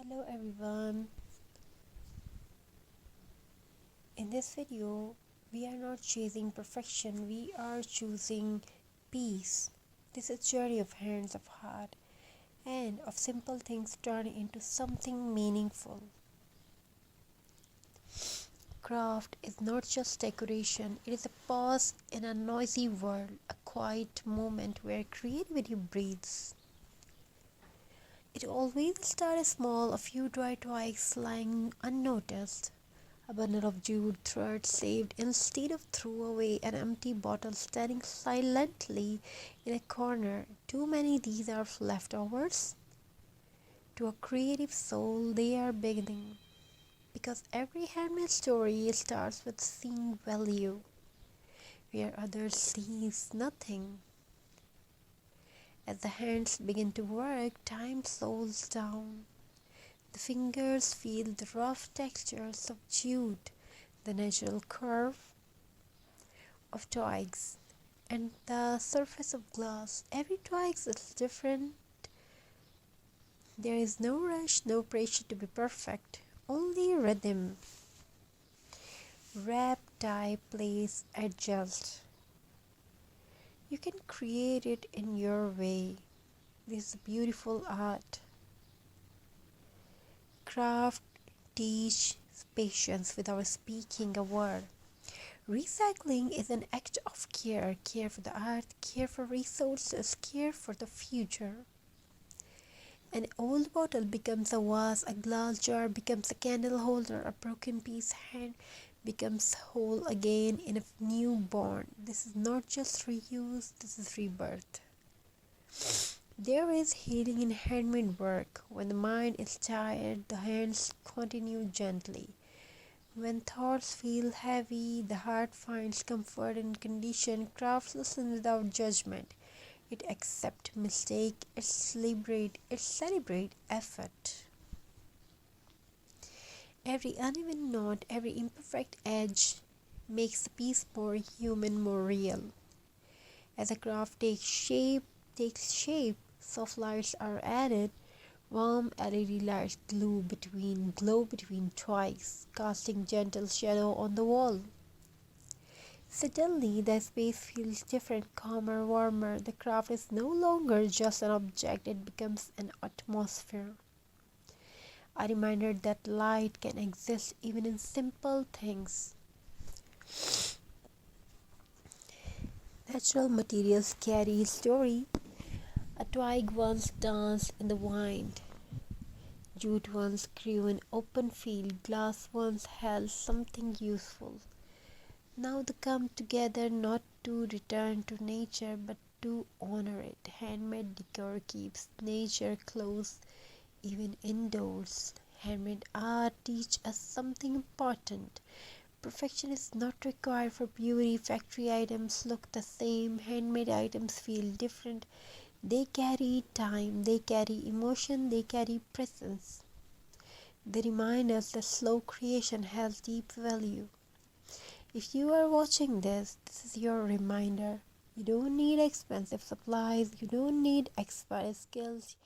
Hello everyone. In this video, we are not chasing perfection, we are choosing peace. This is a journey of hands, of heart, and of simple things turning into something meaningful. Craft is not just decoration, it is a pause in a noisy world, a quiet moment where creativity breathes. It always starts small, a few dry twigs lying unnoticed, a bundle of jute thread saved instead of threw away, an empty bottle standing silently in a corner. Too many these are leftovers. To a creative soul, they are beginning. Because every handmade story starts with seeing value, where others sees nothing. As the hands begin to work, time slows down. The fingers feel the rough textures of jute, the natural curve of twigs, and the surface of glass. Every twig is different. There is no rush, no pressure to be perfect, only rhythm. Wrap, tie, place, adjust. You can create it in your way. This is beautiful art. Craft teach patience without speaking a word. Recycling is an act of care, care for the earth, care for resources, care for the future. An old bottle becomes a vase, a glass jar becomes a candle holder, a broken piece hand becomes whole again in a newborn. This is not just reuse, this is rebirth. There is healing in handmade work. When the mind is tired, the hands continue gently. When thoughts feel heavy, the heart finds comfort in condition. Crafts listen without judgment. It accepts mistake, it celebrate effort. Every uneven knot, every imperfect edge makes the piece more human, more real. As a craft takes shape, soft lights are added. Warm LED lights glow between twigs, casting gentle shadow on the wall. Suddenly, the space feels different, calmer, warmer. The craft is no longer just an object, it becomes an atmosphere. A reminder that light can exist even in simple things. Natural materials carry story. A twig once danced in the wind. Jute once grew in open field, glass once held something useful. Now they come together not to return to nature but to honor it. Handmade decor keeps nature close even indoors. Handmade art teaches us something important. Perfection is not required for beauty. Factory items look the same. Handmade items feel different. They carry time, they carry emotion, they carry presence. They remind us that slow creation has deep value. If you are watching this, this is your reminder. You don't need expensive supplies, you don't need expert skills,